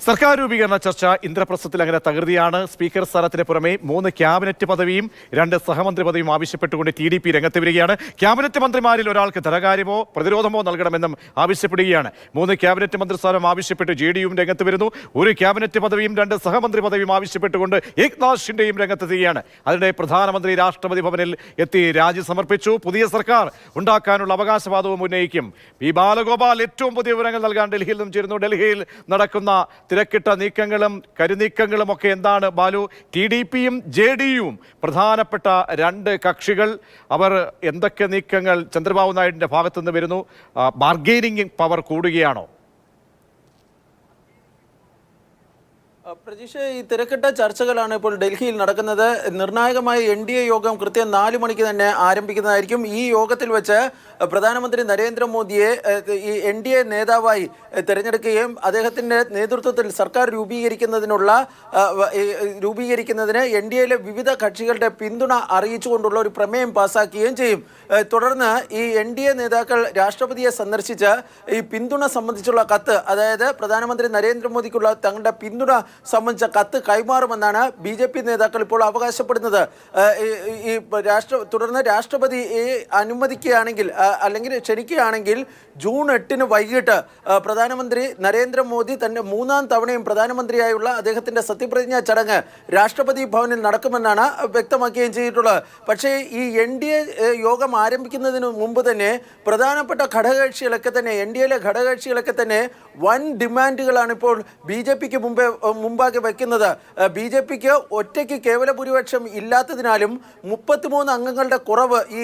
സർക്കാർ രൂപീകരണ ചർച്ച ഇന്ദ്രപ്രസ്ഥത്തിൽ അങ്ങനെ തകൃതിയാണ്. സ്പീക്കർ സ്ഥാനത്തിന് പുറമെ 3 ക്യാബിനറ്റ് പദവിയും 2 സഹമന്ത്രി പദവിയും ആവശ്യപ്പെട്ടുകൊണ്ട് TDP രംഗത്ത് വരികയാണ്. ക്യാബിനറ്റ് മന്ത്രിമാരിൽ ഒരാൾക്ക് ധനകാര്യമോ പ്രതിരോധമോ നൽകണമെന്നും ആവശ്യപ്പെടുകയാണ്. 3 ക്യാബിനറ്റ് മന്ത്രിസ്ഥാനം ആവശ്യപ്പെട്ട് JDU രംഗത്ത് വരുന്നു. 1 ക്യാബിനറ്റ് പദവിയും 2 സഹമന്ത്രി പദവിയും ആവശ്യപ്പെട്ടുകൊണ്ട് ഏക്നാഥ് ഷിൻഡെയും രംഗത്തെത്തുകയാണ്. അതിനിടെ പ്രധാനമന്ത്രി രാഷ്ട്രപതി ഭവനിൽ എത്തി രാജി സമർപ്പിച്ചു. പുതിയ സർക്കാർ ഉണ്ടാക്കാനുള്ള അവകാശവാദവും ഉന്നയിക്കും. പി ബാലഗോപാൽ ഏറ്റവും പുതിയ വിവരങ്ങൾ നൽകാൻ ഡൽഹിയിൽ നിന്നും ചേരുന്നു. ഡൽഹിയിൽ നടക്കുന്ന തിരക്കിട്ട നീക്കങ്ങളും കരുനീക്കങ്ങളും ഒക്കെ എന്താണ് ബാലു? TDPയും JDUവും പ്രധാനപ്പെട്ട 2 കക്ഷികൾ. അവർ എന്തൊക്കെ നീക്കങ്ങൾ ചന്ദ്രബാബു നായിഡുവിന്റെ ഭാഗത്തുനിന്ന് വരുന്നു? Bargaining power കൂടുകയാണോ? പ്രജീഷ്, ഈ തിരക്കിട്ട ചർച്ചകളാണ് ഇപ്പോൾ ഡൽഹിയിൽ നടക്കുന്നത്. നിർണായകമായ NDA യോഗം കൃത്യം 4 മണിക്ക് തന്നെ ആരംഭിക്കുന്നതായിരിക്കും. ഈ യോഗത്തിൽ വെച്ച് പ്രധാനമന്ത്രി നരേന്ദ്രമോദിയെ ഈ NDA നേതാവായി തിരഞ്ഞെടുക്കുകയും അദ്ദേഹത്തിൻ്റെ നേതൃത്വത്തിൽ സർക്കാർ രൂപീകരിക്കുന്നതിന് NDAയിലെ വിവിധ കക്ഷികളുടെ പിന്തുണ അറിയിച്ചുകൊണ്ടുള്ള ഒരു പ്രമേയം പാസാക്കുകയും ചെയ്യും. തുടർന്ന് ഈ NDA നേതാക്കൾ രാഷ്ട്രപതിയെ സന്ദർശിച്ച് ഈ പിന്തുണ സംബന്ധിച്ചുള്ള കത്ത്, അതായത് പ്രധാനമന്ത്രി നരേന്ദ്രമോദിക്കുള്ള തങ്ങളുടെ പിന്തുണ സംബന്ധിച്ച കത്ത് കൈമാറുമെന്നാണ് BJP നേതാക്കൾ ഇപ്പോൾ അവകാശപ്പെടുന്നത്. തുടർന്ന് രാഷ്ട്രപതി അനുമതിക്കുകയാണെങ്കിൽ അല്ലെങ്കിൽ ക്ഷണിക്കുകയാണെങ്കിൽ ജൂൺ 8 വൈകിട്ട് പ്രധാനമന്ത്രി നരേന്ദ്രമോദി തന്റെ 3ാം തവണയും പ്രധാനമന്ത്രിയായുള്ള അദ്ദേഹത്തിന്റെ സത്യപ്രതിജ്ഞാ ചടങ്ങ് രാഷ്ട്രപതി ഭവനിൽ നടക്കുമെന്നാണ് വ്യക്തമാക്കുകയും ചെയ്തിട്ടുള്ളത്. പക്ഷേ ഈ NDA യോഗം ആരംഭിക്കുന്നതിന് മുമ്പ് തന്നെ പ്രധാനപ്പെട്ട ഘടകകക്ഷികളൊക്കെ തന്നെ NDAയിലെ ഘടകകക്ഷികളൊക്കെ തന്നെ വൻ ഡിമാൻഡുകളാണ് ഇപ്പോൾ BJPക്ക് മുമ്പാകെ വയ്ക്കുന്നത്. BJPക്ക് ഒറ്റയ്ക്ക് കേവല ഭൂരിപക്ഷം ഇല്ലാത്തതിനാലും 33 അംഗങ്ങളുടെ കുറവ് ഈ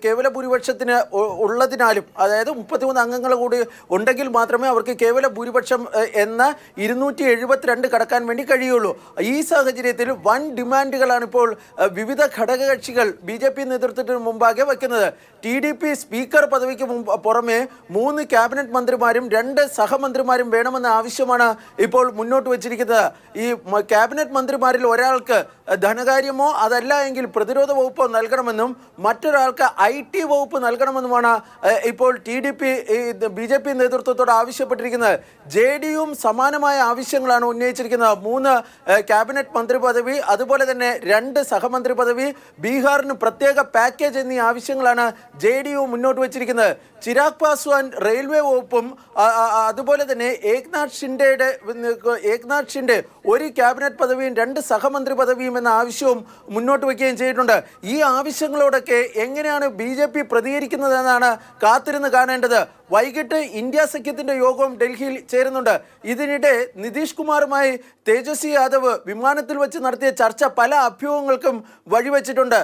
കേവല ഭൂരിപക്ഷത്തിന് ഉള്ളതിനാലും, അതായത് 33 അംഗങ്ങൾ കൂടി ഉണ്ടെങ്കിൽ മാത്രമേ അവർക്ക് കേവല ഭൂരിപക്ഷം എന്ന 272 കടക്കാൻ വേണ്ടി കഴിയുള്ളൂ. ഈ സാഹചര്യത്തിൽ വൻ ഡിമാൻഡുകളാണ് ഇപ്പോൾ വിവിധ ഘടകകക്ഷികൾ BJP നേതൃത്വത്തിന് മുമ്പാകെ വയ്ക്കുന്നത്. TDP സ്പീക്കർ പദവിക്ക് പുറമെ 3 ക്യാബിനറ്റ് മന്ത്രിമാരും 2 സഹമന്ത്രിമാരും വേണമെന്ന ആവശ്യമാണ് ഇപ്പോൾ മുന്നോട്ട് വച്ചിരിക്കുന്നത്. ഈ ക്യാബിനറ്റ് മന്ത്രിമാരിൽ ഒരാൾക്ക് ധനകാര്യമോ അതല്ല എങ്കിൽ പ്രതിരോധ വകുപ്പോ നൽകണമെന്നും മറ്റൊരാൾക്ക് IT വകുപ്പ് നൽകണമെന്നുമാണ് ഇപ്പോൾ BJP നേതൃത്വത്തോട് ആവശ്യപ്പെട്ടിരിക്കുന്നത്. JDUവും സമാനമായ ആവശ്യങ്ങളാണ് ഉന്നയിച്ചിരിക്കുന്നത്. 3 ക്യാബിനറ്റ് മന്ത്രി പദവി, അതുപോലെ തന്നെ 2 സഹമന്ത്രി പദവി, ബീഹാറിന് പ്രത്യേക പാക്കേജ് എന്നീ ആവശ്യങ്ങളാണ് JDU മുന്നോട്ട് വച്ചിരിക്കുന്നത്. ചിരാഗ് പാസ്വാൻ റെയിൽവേ വകുപ്പും അതുപോലെ തന്നെ ഏക്നാഥ് ഷിൻഡെ 1 ക്യാബിനറ്റ് പദവിയും 2 സഹമന്ത്രി പദവിയും എന്ന ആവശ്യവും മുന്നോട്ട് വയ്ക്കുകയും ചെയ്തിട്ടുണ്ട്. ഈ ആവശ്യങ്ങളോടൊക്കെ എങ്ങനെയാണ് BJP പ്രതികരിക്കുന്നതെന്നാണ് കാത്തിരുന്ന് കാണേണ്ടത്. വൈകിട്ട് ഇന്ത്യ സഖ്യത്തിന്റെ യോഗവും ഡൽഹിയിൽ ചേരുന്നുണ്ട്. ഇതിനിടെ നിതീഷ് കുമാറുമായി തേജസ്വി യാദവ് വിമാനത്തിൽ വെച്ച് നടത്തിയ ചർച്ച പല അഭ്യൂഹങ്ങൾക്കും വഴിവെച്ചിട്ടുണ്ട്.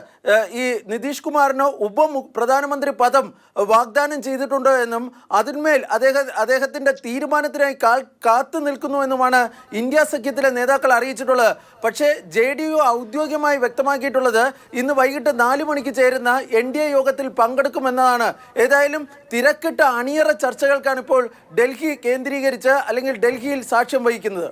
ഈ നിതീഷ് കുമാറിന് പ്രധാനമന്ത്രി പദം വാഗ്ദാനം ചെയ്തിട്ടുണ്ടോ എന്നും അതിന്മേൽ അദ്ദേഹത്തിന്റെ തീരുമാനത്തിനായി കാത്തു നിൽക്കുന്നുവെന്നുമാണ് ഇന്ത്യ സഖ്യത്തിലെ നേതാക്കൾ അറിയിച്ചിട്ടുള്ളത്. പക്ഷേ JDU ഔദ്യോഗികമായി വ്യക്തമാക്കിയിട്ടുള്ളത് ഇന്ന് വൈകിട്ട് 4 മണിക്ക് ചേരുന്ന NDA യോഗത്തിൽ പങ്കെടുക്കുമെന്നതാണ്. ഏതായാലും തിരക്കിട്ട അണിയറ ചർച്ചകൾക്കാണ് ഇപ്പോൾ ഡൽഹി കേന്ദ്രീകരിച്ച് അല്ലെങ്കിൽ ഡൽഹിയിൽ സാക്ഷ്യം വഹിക്കുന്നത്.